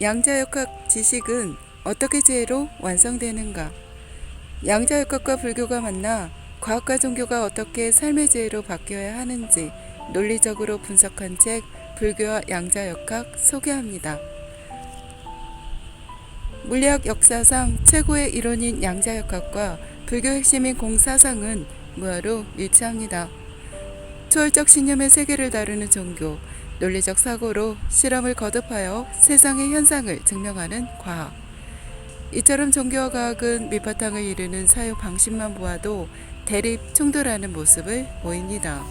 양자역학 지식은 어떻게 지혜로 완성되는가? 양자역학과 불교가 만나 과학과 종교가 어떻게 삶의 지혜로 바뀌어야 하는지 논리적으로 분석한 책 불교와 양자역학 소개합니다. 물리학 역사상 최고의 이론인 양자역학과 불교 핵심인 공사상은 무하로 일치합니다. 초월적 신념의 세계를 다루는 종교, 논리적 사고로 실험을 거듭하여 세상의 현상을 증명하는 과학. 이처럼 종교와 과학은 밑바탕을 이루는 사유 방식만 보아도 대립, 충돌하는 모습을 보입니다.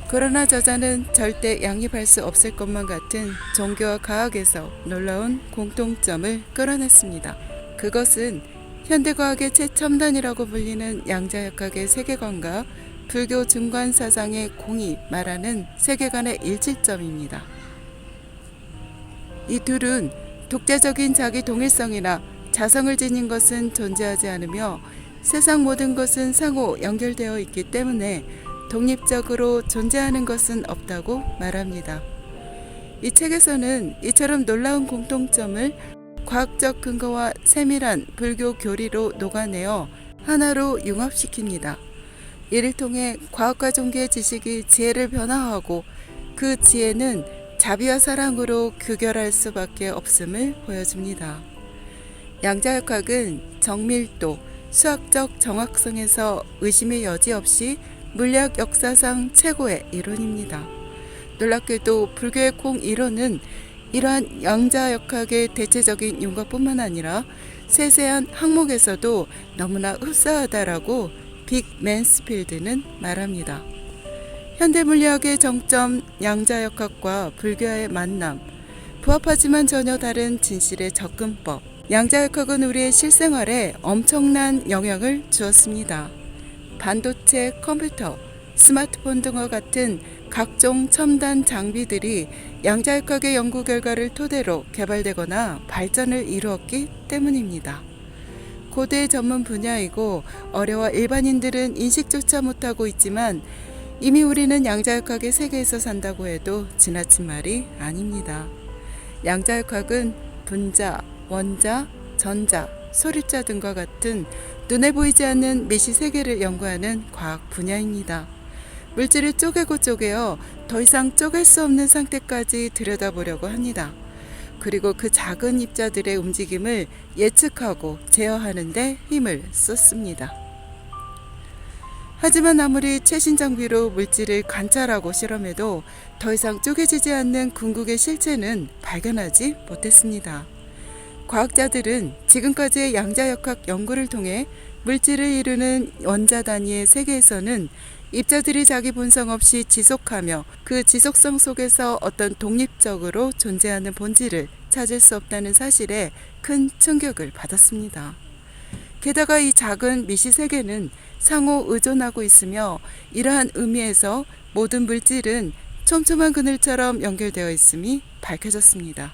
그러나 저자는 절대 양립할 수 없을 것만 같은 종교와 과학에서 놀라운 공통점을 끌어냈습니다. 그것은 현대과학의 최첨단이라고 불리는 양자역학의 세계관과 불교 중관 사상의 공이 말하는 세계관의 일치점입니다. 이 둘은 독자적인 자기 동일성이나 자성을 지닌 것은 존재하지 않으며 세상 모든 것은 상호 연결되어 있기 때문에 독립적으로 존재하는 것은 없다고 말합니다. 이 책에서는 이처럼 놀라운 공통점을 과학적 근거와 세밀한 불교 교리로 녹아내어 하나로 융합시킵니다. 이를 통해 과학과 종교의 지식이 지혜를 변화하고 그 지혜는 자비와 사랑으로 규결할 수밖에 없음을 보여줍니다. 양자역학은 정밀도, 수학적 정확성에서 의심의 여지 없이 물리학 역사상 최고의 이론입니다. 놀랍게도 불교의 공이론은 이러한 양자역학의 대체적인 윤곽뿐만 아니라 세세한 항목에서도 너무나 흡사하다라고 빅 맨스필드는 말합니다. 현대물리학의 정점 양자역학과 불교의 만남, 부합하지만 전혀 다른 진실의 접근법. 양자역학은 우리의 실생활에 엄청난 영향을 주었습니다. 반도체, 컴퓨터, 스마트폰 등과 같은 각종 첨단 장비들이 양자역학의 연구 결과를 토대로 개발되거나 발전을 이루었기 때문입니다. 고대 전문 분야이고 어려워 일반인들은 인식조차 못하고 있지만 이미 우리는 양자역학의 세계에서 산다고 해도 지나친 말이 아닙니다. 양자역학은 분자, 원자, 전자, 소립자 등과 같은 눈에 보이지 않는 메시 세계를 연구하는 과학 분야입니다. 물질을 쪼개고 쪼개어 더 이상 쪼갤 수 없는 상태까지 들여다보려고 합니다. 그리고 그 작은 입자들의 움직임을 예측하고 제어하는 데 힘을 쏟습니다. 하지만 아무리 최신 장비로 물질을 관찰하고 실험해도 더 이상 쪼개지지 않는 궁극의 실체는 발견하지 못했습니다. 과학자들은 지금까지의 양자역학 연구를 통해 물질을 이루는 원자 단위의 세계에서는 입자들이 자기 본성 없이 지속하며 그 지속성 속에서 어떤 독립적으로 존재하는 본질을 찾을 수 없다는 사실에 큰 충격을 받았습니다. 게다가 이 작은 미시 세계는 상호 의존하고 있으며 이러한 의미에서 모든 물질은 촘촘한 그늘처럼 연결되어 있음이 밝혀졌습니다.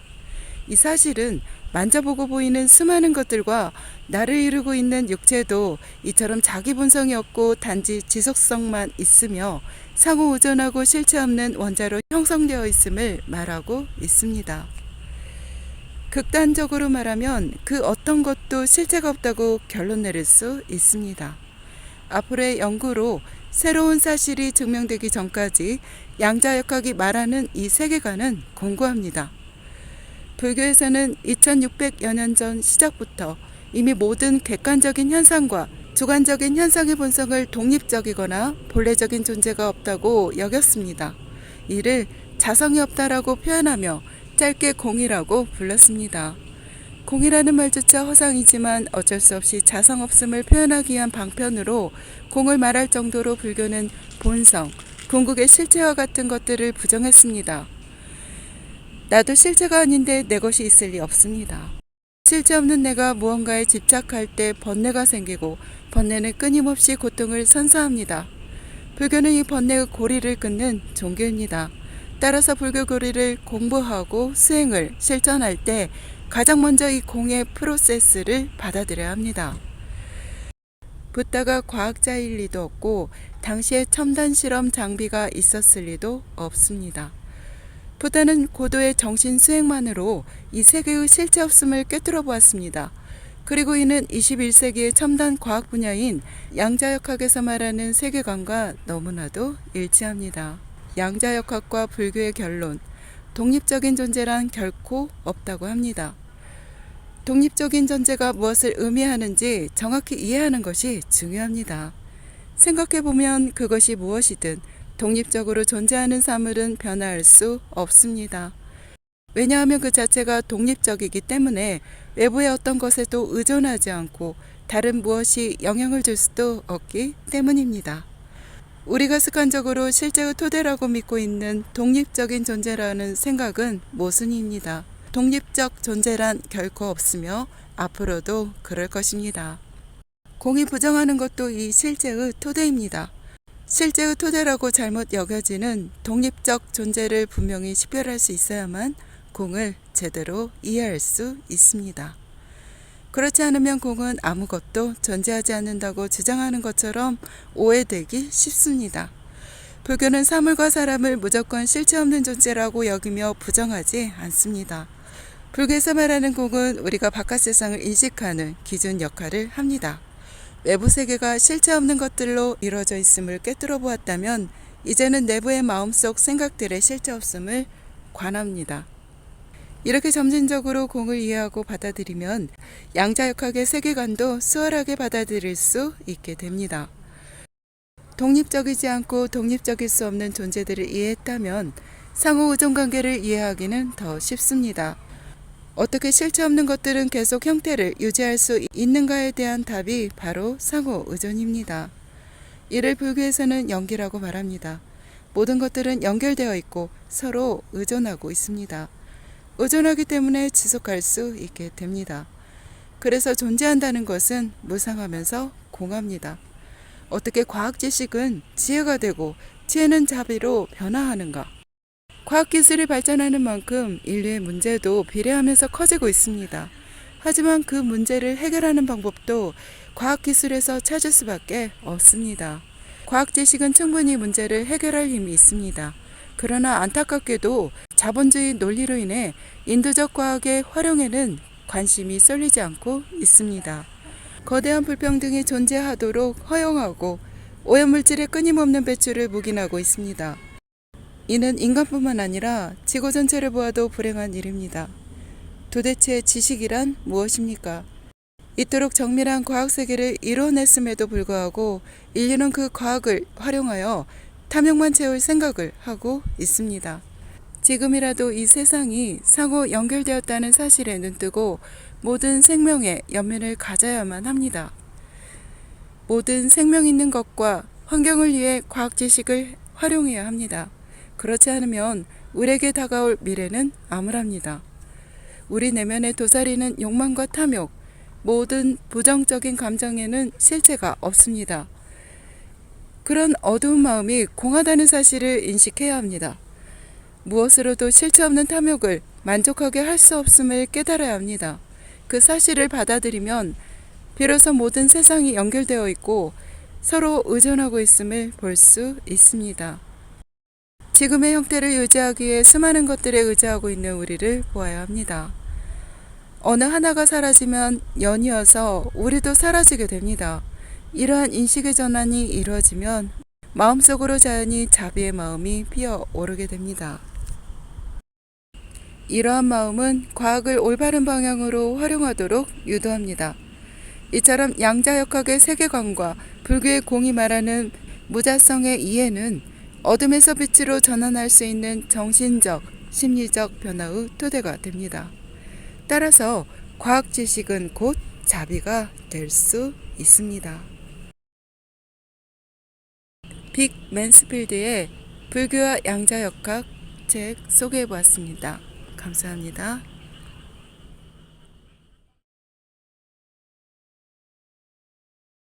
이 사실은 만져보고 보이는 수많은 것들과 나를 이루고 있는 육체도 이처럼 자기 본성이 없고 단지 지속성만 있으며 상호 의존하고 실체 없는 원자로 형성되어 있음을 말하고 있습니다. 극단적으로 말하면 그 어떤 것도 실체가 없다고 결론 내릴 수 있습니다. 앞으로의 연구로 새로운 사실이 증명되기 전까지 양자역학이 말하는 이 세계관은 공고합니다. 불교에서는 2600여 년 전 시작부터 이미 모든 객관적인 현상과 주관적인 현상의 본성을 독립적이거나 본래적인 존재가 없다고 여겼습니다. 이를 자성이 없다라고 표현하며 짧게 공이라고 불렀습니다. 공이라는 말조차 허상이지만 어쩔 수 없이 자성 없음을 표현하기 위한 방편으로 공을 말할 정도로 불교는 본성, 궁극의 실체와 같은 것들을 부정했습니다. 나도 실체가 아닌데 내 것이 있을 리 없습니다. 실체 없는 내가 무언가에 집착할 때 번뇌가 생기고 번뇌는 끊임없이 고통을 선사합니다. 불교는 이 번뇌의 고리를 끊는 종교입니다. 따라서 불교 교리를 공부하고 수행을 실천할 때 가장 먼저 이 공의 프로세스를 받아들여야 합니다. 붓다가 과학자일 리도 없고 당시에 첨단 실험 장비가 있었을 리도 없습니다. 보다는 고도의 정신 수행만으로 이 세계의 실제 없음을 꿰뚫어 보았습니다. 그리고 이는 21세기의 첨단 과학 분야인 양자역학에서 말하는 세계관과 너무나도 일치합니다. 양자역학과 불교의 결론, 독립적인 존재란 결코 없다고 합니다. 독립적인 존재가 무엇을 의미하는지 정확히 이해하는 것이 중요합니다. 생각해보면 그것이 무엇이든 독립적으로 존재하는 사물은 변화할 수 없습니다. 왜냐하면 그 자체가 독립적이기 때문에 외부의 어떤 것에도 의존하지 않고 다른 무엇이 영향을 줄 수도 없기 때문입니다. 우리가 습관적으로 실제의 토대라고 믿고 있는 독립적인 존재라는 생각은 모순입니다. 독립적 존재란 결코 없으며 앞으로도 그럴 것입니다. 공이 부정하는 것도 이 실제의 토대입니다. 실제의 토대라고 잘못 여겨지는 독립적 존재를 분명히 식별할 수 있어야만 공을 제대로 이해할 수 있습니다. 그렇지 않으면 공은 아무것도 존재하지 않는다고 주장하는 것처럼 오해되기 쉽습니다. 불교는 사물과 사람을 무조건 실체 없는 존재라고 여기며 부정하지 않습니다. 불교에서 말하는 공은 우리가 바깥 세상을 인식하는 기준 역할을 합니다. 외부 세계가 실체 없는 것들로 이루어져 있음을 꿰뚫어 보았다면 이제는 내부의 마음속 생각들의 실체 없음을 관합니다. 이렇게 점진적으로 공을 이해하고 받아들이면 양자역학의 세계관도 수월하게 받아들일 수 있게 됩니다. 독립적이지 않고 독립적일 수 없는 존재들을 이해했다면 상호 의존 관계를 이해하기는 더 쉽습니다. 어떻게 실체 없는 것들은 계속 형태를 유지할 수 있는가에 대한 답이 바로 상호 의존입니다. 이를 불교에서는 연기라고 말합니다. 모든 것들은 연결되어 있고 서로 의존하고 있습니다. 의존하기 때문에 지속할 수 있게 됩니다. 그래서 존재한다는 것은 무상하면서 공합니다. 어떻게 과학 지식은 지혜가 되고 지혜는 자비로 변화하는가? 과학기술이 발전하는 만큼 인류의 문제도 비례하면서 커지고 있습니다. 하지만 그 문제를 해결하는 방법도 과학기술에서 찾을 수밖에 없습니다. 과학지식은 충분히 문제를 해결할 힘이 있습니다. 그러나 안타깝게도 자본주의 논리로 인해 인도적 과학의 활용에는 관심이 쏠리지 않고 있습니다. 거대한 불평등이 존재하도록 허용하고 오염물질의 끊임없는 배출을 묵인하고 있습니다. 이는 인간뿐만 아니라 지구 전체를 보아도 불행한 일입니다. 도대체 지식이란 무엇입니까? 이토록 정밀한 과학 세계를 이뤄냈음에도 불구하고 인류는 그 과학을 활용하여 탐욕만 채울 생각을 하고 있습니다. 지금이라도 이 세상이 상호 연결되었다는 사실에 눈뜨고 모든 생명의 연민을 가져야만 합니다. 모든 생명 있는 것과 환경을 위해 과학 지식을 활용해야 합니다. 그렇지 않으면 우리에게 다가올 미래는 암울합니다. 우리 내면에 도사리는 욕망과 탐욕, 모든 부정적인 감정에는 실체가 없습니다. 그런 어두운 마음이 공하다는 사실을 인식해야 합니다. 무엇으로도 실체 없는 탐욕을 만족하게 할 수 없음을 깨달아야 합니다. 그 사실을 받아들이면 비로소 모든 세상이 연결되어 있고 서로 의존하고 있음을 볼 수 있습니다. 지금의 형태를 유지하기 위해 수많은 것들에 의지하고 있는 우리를 보아야 합니다. 어느 하나가 사라지면 연이어서 우리도 사라지게 됩니다. 이러한 인식의 전환이 이루어지면 마음속으로 자연히 자비의 마음이 피어오르게 됩니다. 이러한 마음은 과학을 올바른 방향으로 활용하도록 유도합니다. 이처럼 양자역학의 세계관과 불교의 공이 말하는 무자성의 이해는 어둠에서 빛으로 전환할 수 있는 정신적, 심리적 변화의 토대가 됩니다. 따라서 과학 지식은 곧 자비가 될 수 있습니다. 빅 맨스필드의 불교와 양자역학 책 소개해 보았습니다. 감사합니다.